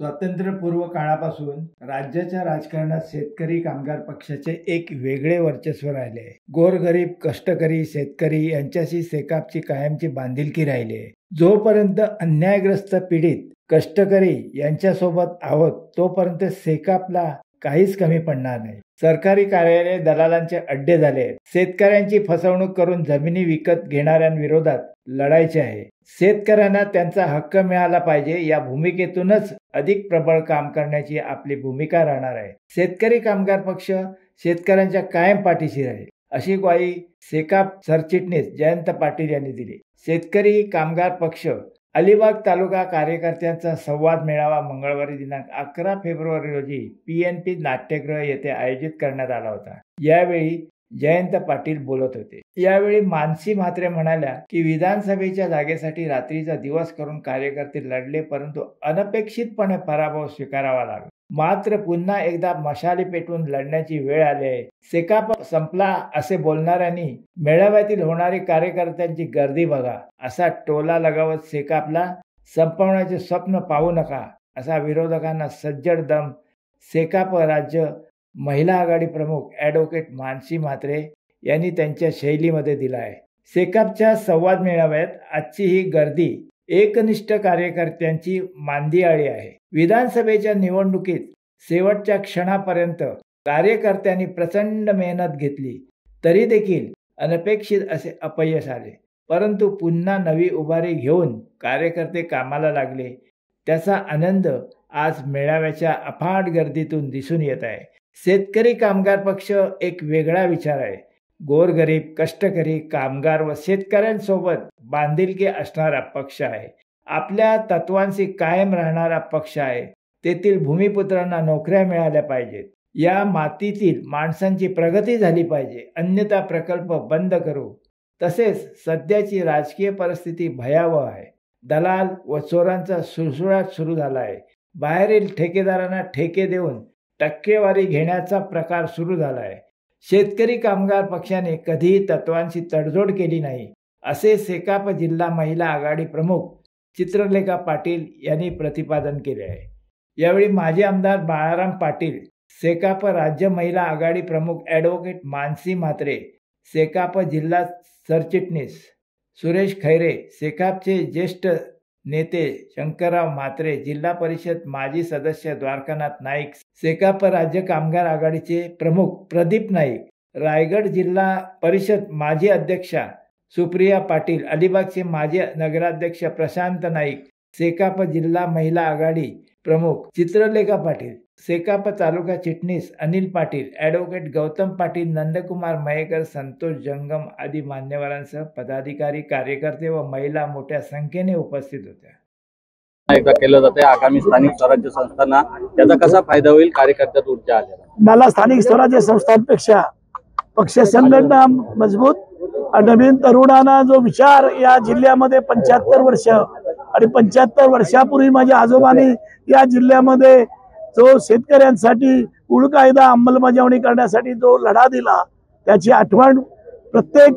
स्वातंत्र्यपूर्व काळापासून राज्याच्या राजकारणात शेतकरी कामगार पक्षाचे एक वेगळे वर्चस्व राहिले आहे। गोरगरीब कष्टकरी शेतकरी यांच्याशी सेकापची कायमची बांधिलकी राहिली आहे। जोपर्यंत अन्यायग्रस्त पीडित कष्टकरी यांच्यासोबत आहोत तोपर्यंत सेकापला काहीच कमी पडणार नाही। सरकारी कार्यालय दलालांचे अड्डे झाले आहेत। शेतकऱ्यांची फसवणूक करून जमिनी विकत घेणाऱ्यांविरोधात लढायचे आहे। शेतकऱ्यांना त्यांचा हक्क मिळाला पाहिजे या भूमिकेतूनच अधिक प्रबळ काम करण्याची आपली भूमिका राहणार आहे। शेतकरी कामगार पक्ष शेतकऱ्यांच्या कायम पाठीशी राहील अशी ग्वाही सेकाप सरचिटणीस जयंत पाटील यांनी दिली। शेतकरी कामगार पक्ष अलिबाग तालुका कार्यकर्त्यांचा संवाद मेळावा मंगळवारी दिनांक 11 फेब्रुवारी रोजी PNP नाट्यगृह येथे आयोजित करण्यात आला होता। यावेळी जयंत पाटील बोलत होते। यावेळी मानसी म्हात्रे म्हणाल्या की विधानसभेच्या जागेसाठी रात्रीचा दिवस करून कार्यकर्ते लढले, परंतु अनपेक्षितपणे पराभव स्वीकारावा लागला। मात्र पुन्हा एकदा मशाली पेटवून लढण्याची वेळ आली आहे। सेकाप संपला असे बोलणाऱ्यांनी मेळाव्यातील होणारी कार्यकर्त्यांची गर्दी बघा असा टोला लगावत सेकापला संपवण्याचे स्वप्न पाहू नका असा विरोधकांना सज्जड दम सेकाप राज्य महिला आघाडी प्रमुख ॲडव्होकेट मानसी म्हात्रे यांनी त्यांच्या शैलीमध्ये दिला आहे। सेकापच्या संवाद मेळाव्यात आजची ही गर्दी एकनिष्ठ कार्यकर्त्यांची मांदियाळी आहे। विधानसभेच्या निवडणुकीत शेवटच्या क्षणापर्यंत कार्यकर्त्यांनी प्रचंड मेहनत घेतली तरी देखील अनपेक्षित असे अपयश आले, परंतु पुन्हा नवी उभारी घेऊन कार्यकर्ते कामाला लागले। त्याचा आनंद आज मेळाव्याच्या अफाट गर्दीतून दिसून येत आहे। शेतकरी कामगार पक्ष एक वेगळा विचार आहे। गोरगरीब कष्टकरी कामगार व शेतकऱ्यांसोबत बांधिलकी असणारा पक्ष आहे। आपल्या तत्वांशी कायम राहणारा पक्ष आहे। तेथील भूमिपुत्रांना नोकऱ्या मिळाल्या पाहिजेत। या मातीतील माणसांची प्रगती झाली पाहिजे, अन्यथा प्रकल्प बंद करू। तसेच सध्याची राजकीय परिस्थिती भयावह आहे। दलाल व चोरांचा सुळसुळाट सुरू झाला आहे। बाहेरील ठेकेदारांना ठेके देऊन टक्केवारी घेण्याचा प्रकार सुरू झाला आहे। शेतकरी कामगार पक्षाने कधीही तत्वांशी तडजोड केली नाही असे सेकाप जिल्हा महिला आघाडी प्रमुख चित्रलेखा पाटील यांनी प्रतिपादन केले आहे। यावेळी माजी आमदार बाळाराम पाटील, सेकाप राज्य महिला आघाडी प्रमुख ॲडव्होकेट मानसी म्हात्रे, सेकाप जिल्हा सरचिटणीस सुरेश खैरे, सेकापचे ज्येष्ठ नेते शंकरराव म्हात्रे, जिल्हा परिषद माजी सदस्य द्वारकानाथ नाईक, सेकाप राज्य कामगार आघाडीचे प्रमुख प्रदीप नाईक, रायगड जिल्हा परिषद माजी अध्यक्षा सुप्रिया पाटील, अलिबागचे माजी नगराध्यक्ष प्रशांत नाईक, सेकाप जिल्हा महिला आघाडी प्रमुख चित्रलेखा पाटील, सेकाप तालुका चिटणीस अनिल पाटील, ॲडव्होकेट गौतम पाटील, नंदकुमार मयेकर, संतोष जंगम आदी मान्यवरांसह पदाधिकारी, कार्यकर्ते व महिला मोठ्या संख्येने उपस्थित होत्या। एकदा केलं जाते आगामी स्थानिक स्वराज्य संस्थांना त्याचा कसा फायदा होईल कार्यकर्त्यात ऊर्जा आलेला? मला स्थानिक स्वराज्य संस्थांपेक्षा पक्ष संघटना मजबूत, नवीन तरुणांना जो विचार या जिल्ह्यामध्ये 75 वर्ष आणि 75 वर्षापूर्वी माझ्या आजोबांनी या जिल्ह्यामध्ये जो शेतकऱ्यांसाठी कुळ कायदा अंमलबजावणी करण्यासाठी जो लढा दिला त्याची आठवण प्रत्येक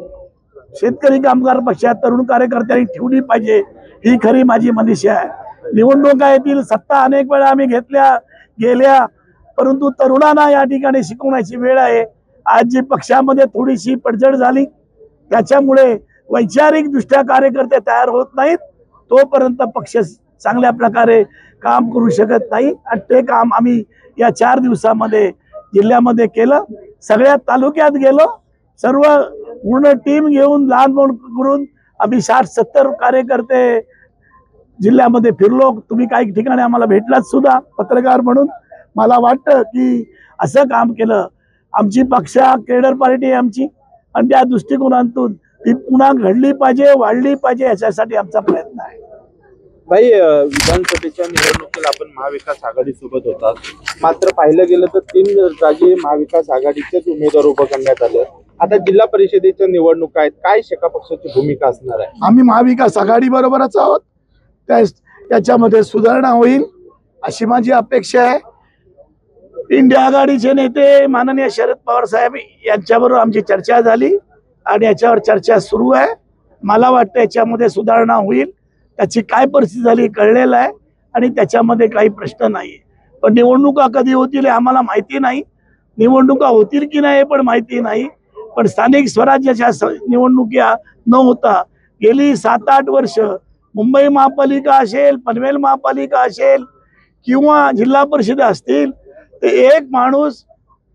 शेतकरी कामगार पक्षात तरुण कार्यकर्त्यांनी ठेवली पाहिजे, ही खरी माझी मनीषा आहे। निवडणुका येथील सत्ता अनेक वेळा आम्ही गेल्या, परंतु तरुणांना या ठिकाणी शिकवण्याची वेळ आहे। आज जी पक्षामध्ये थोडीशी पडझड झाली त्याच्यामुळे वैचारिक दृष्ट्या कार्यकर्ते तयार होत नाहीत, तोपर्यंत पक्ष चांगल्या प्रकारे काम करू शकत नाही। आणि ते काम आम्ही या 4 दिवसामध्ये जिल्ह्यामध्ये केलं। सगळ्या तालुक्यात गेलो, सर्व पूर्ण टीम घेऊन लहान मोठ करून आम्ही 60-70 कार्यकर्ते जिल्ह्यामध्ये फिरलो। तुम्ही काही ठिकाणी आम्हाला भेटलात सुद्धा पत्रकार म्हणून। मला वाटतं की असं काम केलं आमची पक्ष केडर पार्टी आहे आमची, आणि त्या दृष्टिकोनातून ती पुन्हा घडली पाहिजे, वाढली पाहिजे, याच्यासाठी आमचा प्रयत्न आहे। भाई, विधानसभेच्या निवडणुकीला आपण महाविकास आघाडी सोबत होतात, मात्र पाहिलं गेलं तर 3 जागी महाविकास आघाडीचेच उमेदवार उभं करण्यात आले। आता जिल्हा परिषदेच्या निवडणुका आहेत, काय शेका पक्षाची भूमिका असणार आहे? आम्ही महाविकास आघाडी बरोबरच आहोत, त्याच्यामध्ये सुधारणा होईल अशी माझी अपेक्षा आहे। इंडिया आघाडीचे नेते माननीय शरद पवार साहेब यांच्याबरोबर आमची चर्चा झाली आणि याच्यावर चर्चा सुरू आहे। मला वाटतं याच्यामध्ये सुधारणा होईल, त्याची काय परिस्थिती झाली कळलेलं आहे आणि त्याच्यामध्ये काही प्रश्न नाही. पण निवडणुका कधी होतील हे आम्हाला माहिती नाही. निवडणुका होतील की नाही हे पण माहिती नाही. पण स्थानिक स्वराज्याच्या निवडणुका न होता गेली 7-8 वर्ष मुंबई महापालिका असेल, पनवेल महापालिका असेल किंवा जिल्हा परिषद असतील, तर एक माणूस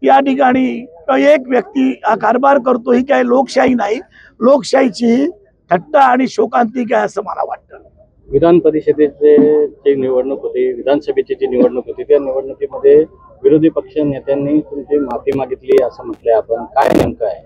या ठिकाणी एक व्यक्ती हा कारभार करतो. ही काही लोकशाही नाही. लोकशाहीची थट्टा आणि शोकांतिका आहे असं मला वाटतं. विधान परिषदेचे जी निवडणूक होती, विधानसभेची जी निवडणूक होती, त्या निवडणुकीमध्ये विरोधी पक्ष नेत्यांनी तुमची माफी मागितली असं म्हटलंय आपण. काय नेमकं आहे?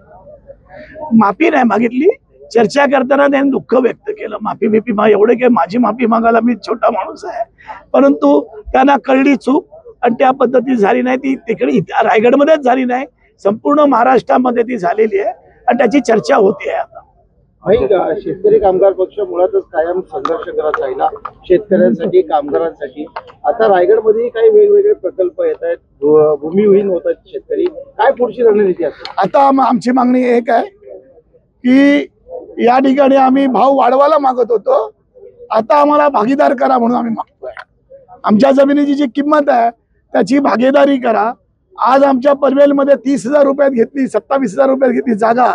माफी नाही मागितली. चर्चा करताना त्यांनी दुःख व्यक्त केलं. माफी एवढे काही माझी माफी मागायला मी छोटा माणूस आहे, परंतु त्यांना कळली चूक आणि त्या पद्धती झाली नाही. ती तिकडे रायगडमध्येच झाली नाही, संपूर्ण महाराष्ट्रामध्ये ती झालेली आहे आणि त्याची चर्चा होती आहे. आता शेतकरी कामगार पक्ष मुळातच कायम संघर्ष करत राहिला शेतकऱ्यांसाठी, कामगारांसाठी. आता रायगडमध्ये काही वेगवेगळे प्रकल्प येत आहेत, भूमिहीन होत आहेत शेतकरी. काय पुढची रणनीती असते? आता आमची मागणी एक आहे की या ठिकाणी आम्ही भाव वाढवायला मागत होतो, आता आम्हाला भागीदार करा म्हणून आम्ही मागतोय. आमच्या जमिनीची जी किंमत आहे त्याची भागीदारी करा. आज आमच्या पनवेलमध्ये 30,000 रुपयात घेतली, 27,000 रुपयात घेतली जागा.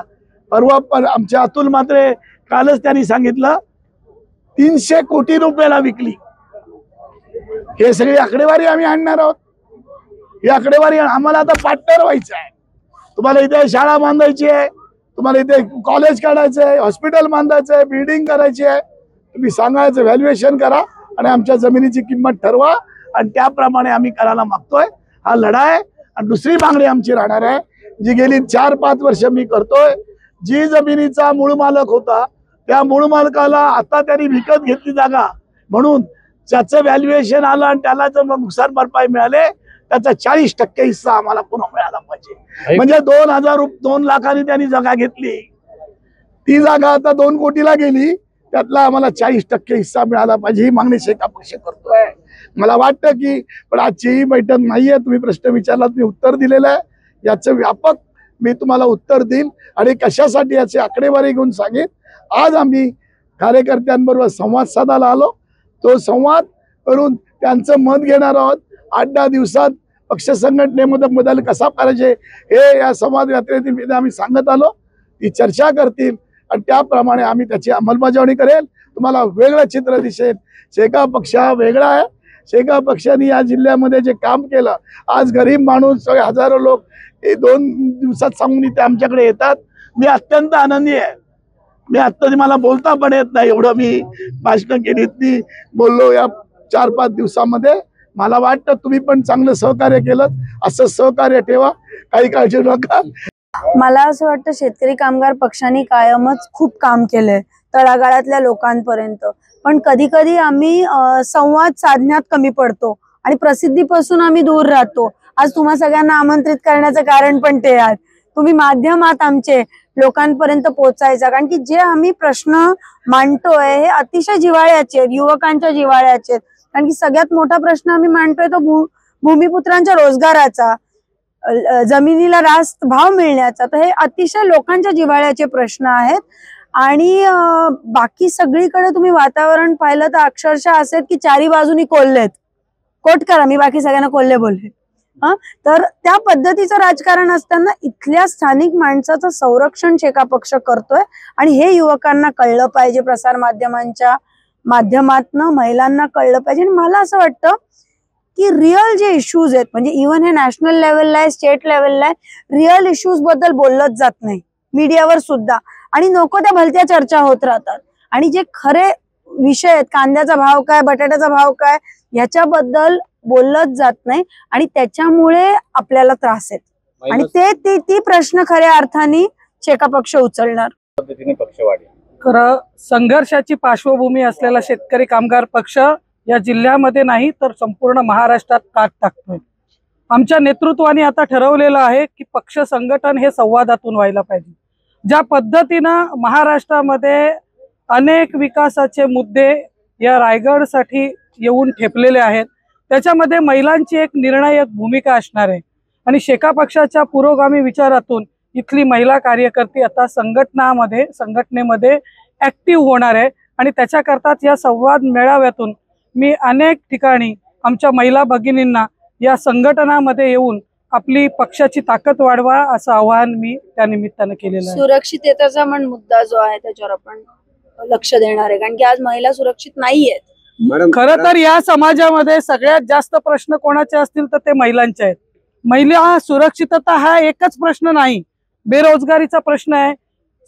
परवा आमच्या अतुल मात्रे कालच त्यांनी सांगितलं 300 कोटी रुपयाला विकली. हे सगळी आकडेवारी आम्ही आणणार आहोत. ही आकडेवारी आम्हाला आता पार्टनर व्हायचं आहे. तुम्हाला इथे शाळा बांधायची आहे, तुम्हाला इथे कॉलेज काढायचं आहे, हॉस्पिटल बांधायचं आहे, बिल्डिंग करायची आहे. तुम्ही सांगायचं, व्हॅल्युएशन करा आणि आमच्या जमिनीची किंमत ठरवा आणि त्याप्रमाणे आम्ही करायला मागतोय. हा लढा आहे. आणि दुसरी मागणी आमची राहणार आहे, जी गेली 4-5 वर्ष मी करतोय. जी जमिनीचा मूळ मालक होता त्या मूळ मालकाला आता त्यांनी विकत घेतली जागा, म्हणून ज्याचं व्हॅल्युएशन आलं आणि त्याला जर नुकसान भरपाई मिळाले त्याचा 40% हिस्सा आम्हाला पुन्हा मिळाला पाहिजे. म्हणजे 2 लाखांनी त्यांनी जागा घेतली, ती जागा आता 2 कोटीला गेली, त्यातला आम्हाला 40% हिस्सा मिळाला पाहिजे. ही मागणी शेका पक्ष करतोय. मला वाटतं की पण आजची ही बैठक नाहीये. तुम्ही प्रश्न विचारलात, मी उत्तर दिलेलं आहे. याचं व्यापक मी तुम्हाला उत्तर देईल आणि कशासाठी याची आकडेवारी घेऊन सांगेन. आज आम्ही कार्यकर्त्यांबरोबर संवाद साधायला आलो. तो संवाद करून त्यांचं मत घेणार आहोत. 8-10 दिवसात पक्ष संघटनेमध्ये बदल कसा करायचे हे या संवाद यात्रेतील आम्ही सांगत आलो. ती चर्चा करतील आणि त्याप्रमाणे आम्ही त्याची अंमलबजावणी करेल. तुम्हाला वेगळं चित्र दिसेल. शेका पक्ष हा वेगळा आहे. शेका पक्षाने या जिल्ह्यामध्ये जे काम केलं, आज गरीब माणूस सगळे हजारो लोक 2 दिवसात सांगून इथे आमच्याकडे येतात. मी अत्यंत आनंदी आहे. मी आत्ता मला बोलता पण येत नाही, एवढं मी भाषण केली ती बोललो या 4-5 दिवसामध्ये. मला वाटतं तुम्ही पण चांगलं सहकार्य केलं. असं सहकार्य ठेवा, काही काळजी नका. मला असं वाटतं शेतकरी कामगार पक्षाने कायमच खूप काम केलंय तळागाळातल्या लोकांपर्यंत. पण कधी कधी आम्ही संवाद साधण्यात कमी पडतो आणि प्रसिद्धीपासून आम्ही दूर राहतो. आज तुम्हा सगळ्यांना आमंत्रित करण्याचं कारण पण ते आहे, तुम्ही माध्यमात आमचे लोकांपर्यंत पोहोचायचा. कारण की जे आम्ही प्रश्न मांडतोय हे अतिशय जिव्हाळ्याचे आहेत, युवकांच्या जिव्हाळ्याचे आहेत. कारण की सगळ्यात मोठा प्रश्न आम्ही मांडतोय तो भूमिपुत्रांच्या रोजगाराचा, जमिनीला रास्त भाव मिळण्याचा. तर हे अतिशय लोकांच्या जिव्हाळ्याचे प्रश्न आहेत. आणि बाकी सगळीकडे तुम्ही वातावरण पाहिलं तर अक्षरशः असेल की चारी बाजूनी कोल्हेत. कोट करा, मी बाकी सगळ्यांना कोल्हे बोलले. तर त्या पद्धतीचं राजकारण असताना इथल्या स्थानिक माणसाचं संरक्षण शेका पक्ष करतोय आणि हे युवकांना कळलं पाहिजे. प्रसार माध्यमांच्या माध्यमातून महिलांना कळलं पाहिजे. आणि मला असं वाटतं की रिअल जे इश्यूज आहेत, म्हणजे इव्हन हे नॅशनल लेवलला आहे, स्टेट लेवलला आहे, रिअल इश्यूज बद्दल बोललंच जात नाही मीडियावर सुद्धा. आणि नको त्या भलत्या चर्चा होत राहतात. आणि जे खरे विषय आहेत, कांद्याचा भाव काय, बटाट्याचा भाव काय, याच्याबद्दल बोललंच जात नाही आणि त्याच्यामुळे आपल्याला त्रास आहेत. आणि ती प्रश्न खऱ्या अर्थाने शेका पक्ष उचलणार. खरं संघर्षाची पार्श्वभूमी असलेला शेतकरी कामगार पक्ष या जिल्ह्यामध्ये नाही तर संपूर्ण महाराष्ट्रात काट टाकतोय. आमच्या नेतृत्वाने आता ठरवलेलं आहे की पक्ष संघटन हे संवादातून व्हायला पाहिजे. ज्या पद्धतीनं महाराष्ट्रामध्ये अनेक विकासाचे मुद्दे या रायगडसाठी येऊन ठेपलेले आहेत, त्याच्यामध्ये महिलांची एक निर्णायक भूमिका असणार आहे. आणि शेका पक्षाच्या पुरोगामी विचारातून इथली महिला कार्यकर्ती आता संघटनेमध्ये ऍक्टिव्ह होणार आहे. आणि त्याच्याकरताच या संवाद मेळाव्यातून मी अनेक ठिकाणी आमच्या महिला भगिनींना या संघटनामध्ये येऊन आपली पक्षाची ताकद वाढवा असं आवाहन मी त्या निमित्तानं केलेलं आहे. सुरक्षिततेचा पण मुद्दा जो आहे त्याच्यावर आपण लक्ष देणार आहे, कारण की आज महिला सुरक्षित नाहीयेत. खरं तर या समाजामध्ये सगळ्यात जास्त प्रश्न कोणाचे असतील तर ते महिलांचे आहेत. महिला सुरक्षितता हा एकच प्रश्न नाही, बेरोजगारीचा प्रश्न आहे,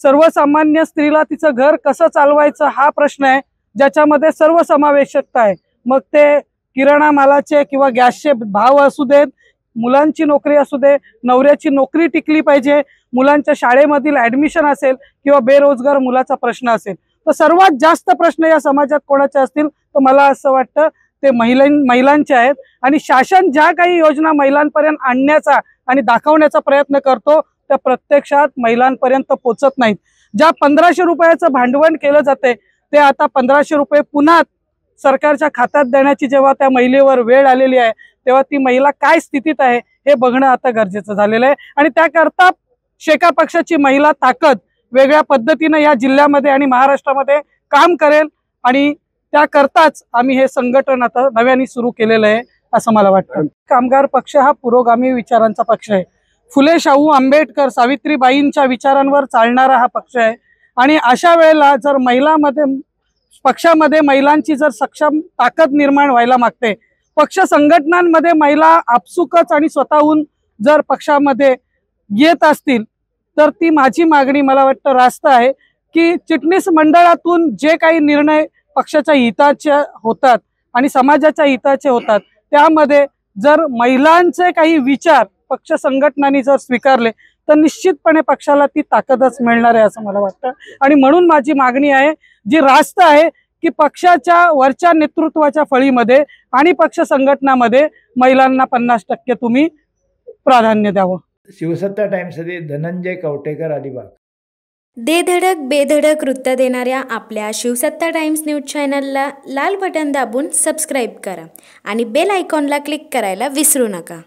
सर्वसामान्य स्त्रीला तिचं घर कसं चालवायचं हा प्रश्न आहे, ज्याच्यामध्ये सर्व समावेशकता आहे. मग ते किराणा मालाचे किंवा गॅसचे भाव असू देत, मुलांची नोकरी असू दे, नवऱ्याची नोकरी टिकली पाहिजे, मुलांच्या शाळेमधील ऍडमिशन असेल किंवा बेरोजगार मुलाचा प्रश्न असेल, तर सर्वात जास्त प्रश्न या समाजात कोणाचे असतील तर मला असं वाटतं ते महिलांचे आहेत. आणि शासन ज्या काही योजना महिलांपर्यंत आणण्याचा आणि दाखवण्याचा प्रयत्न करतो त्या प्रत्यक्षात महिलांपर्यंत पोचत नाहीत. ज्या 1500 रुपयाचं भांडवल केलं जाते ते आता 1500 रुपये पुन्हा सरकारच्या खात्यात देण्याची जेव्हा त्या महिलेवर वेळ आलेली आहे तेव्हा ती महिला काय स्थितीत आहे हे बघणं आता गरजेचं झालेलं आहे. आणि त्याकरता शेका पक्षाची महिला ताकद वेगळ्या पद्धतीनं या जिल्ह्यामध्ये आणि महाराष्ट्रामध्ये काम करेल आणि त्याकरताच आम्ही हे संघटन आता नव्याने सुरू केलेलं आहे असं मला वाटतं. कामगार पक्ष हा पुरोगामी विचारांचा पक्ष आहे. फुले, शाहू, आंबेडकर, सावित्रीबाईंच्या विचारांवर चालणारा हा पक्ष आहे. आणि अशा वेळेला जर पक्षामध्ये महिलांची जर सक्षम ताकद निर्माण व्हायला मागते, पक्ष संघटनांमध्ये महिला आपसुकच आणि स्वतःहून जर पक्षामध्ये येत असतील तर ती माझी मागणी मला वाटतं रास्त आहे की चिटणीस मंडळातून जे काही निर्णय पक्षाच्या हिताचे होतात आणि समाजाच्या हिताचे होतात त्यामध्ये जर महिलांचे काही विचार पक्ष संघटनांनी जर स्वीकारले तर निश्चितपणे पक्षाला ती ताकदच मिळणार आहे असं मला वाटतं. आणि म्हणून माझी मागणी आहे जी रास्त आहे की पक्षाच्या वरच्या नेतृत्वाच्या फळीमध्ये आणि पक्ष संघटनामध्ये महिलांना 50% तुम्ही प्राधान्य द्यावं. शिवसत्ता टाइम्ससाठी धनंजय कवटेकर, अलिबाग. देधडक बेधडक वृत्त देणाऱ्या आपल्या शिवसत्ता टाइम्स न्यूज चॅनलला लाल बटन दाबून सबस्क्राईब करा आणि बेल आयकॉनला क्लिक करायला विसरू नका.